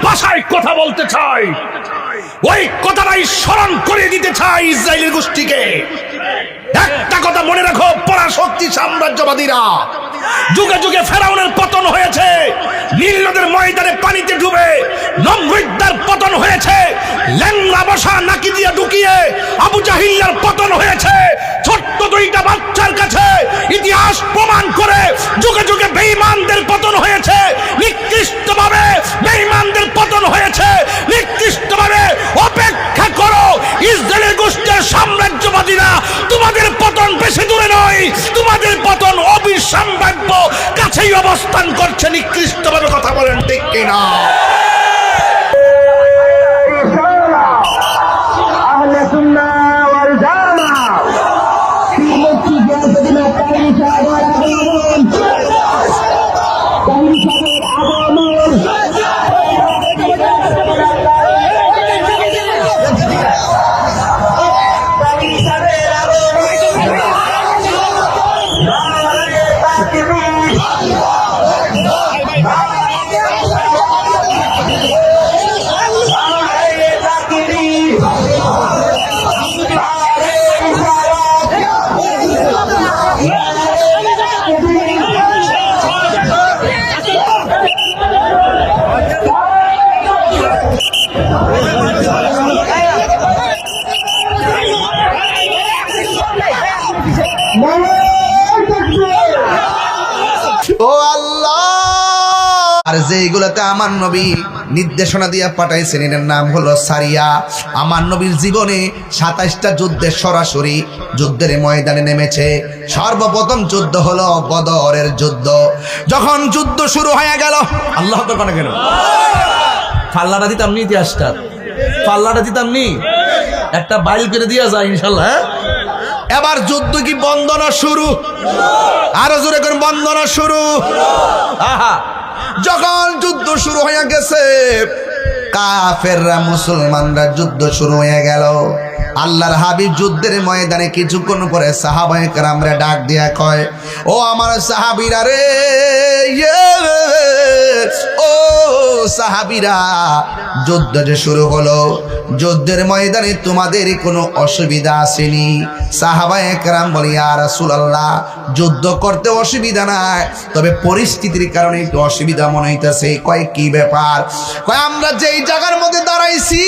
ভাষায় কথা বলতে চাই, ওই কথাটাই স্মরণ করে দিতে চাই ইসরায়েলের গোষ্ঠীকে। একটা কথা মনে রাখো, পরাশক্তি সাম্রাজ্যবাদীরা যুগে যুগে ফেরাউনের পতন হয়েছে, নীল নদের ময়দানে পানিতে ডুবে নমরুদ্দার পতন হয়েছে, ল্যাংড়া বসা নাকি দিয়ে ঢুকিয়ে আবু জাহিল্লার পতন হয়েছে। ছোট্ট দুইটা বাচ্চার কাছে ইতিহাস প্রমাণ করে যুগে যুগে বেঈমানদের পতন হয়েছে, নিকৃষ্টভাবে বেঈমানদের পতন হয়েছে, নিকৃষ্টভাবে। অপেক্ষা করো, ইসরায়েলের গোষ্ঠীর সাম্রাজ্যবাদীরা, তোমাদের পতন বেশি দূরে নয়, তোমাদের পতন অবিসম্ভাব্য কাছেই অবস্থান করছে। নিকৃষ্টভাবে কথা বলেন, ঠিক কিনা? ও আল্লাহ, আর যেগুলোতে আমার নবী নির্দেশনা দিয়ে পাঠাইছেন এর নাম হলো সারিয়া। আমার নবীর জীবনে 27টা যুদ্ধে সরাসরি যুদ্ধের ময়দানে নেমেছে। সর্বপ্রথম যুদ্ধ হলো বদরের যুদ্ধ। যখন যুদ্ধ শুরু হয়ে গেল, আল্লাহ তো কোন গেল, পাল্লাটা দিতাম নি, ইতিহাসটা পাল্লাটা দিতাম নি, একটা বাইল করে দিয়া যায় ইনশাল্লাহ। এবার যুদ্ধ কি বন্দনা শুরু, আরো জোরে করে বন্দনা শুরু। আহা, যখন যুদ্ধ শুরু হয়ে গেছে, কাফেররা মুসলমানরা যুদ্ধ শুরু হয়ে গেল। আল্লাহর হাবিব যুদ্ধের ময়দানে কিছুক্ষণ পরে সাহাবায়ে কেরামরা ডাক দিয়া কয়, ও আমার সাহাবীরা রে, ও সাহাবীরা, যুদ্ধ যে শুরু হলো, যুদ্ধের ময়দানে তোমাদের কোনো অসুবিধা আসেনি? সাহাবায়ে কেরাম বলে, ইয়া রাসূলুল্লাহ, যুদ্ধ করতে অসুবিধা নাই, তবে পরিস্থিতির কারণে একটু অসুবিধা মনে হইতেছে। কয় কি ব্যাপার? কয় আমরা যেই জায়গার মধ্যে দাঁড়াইছি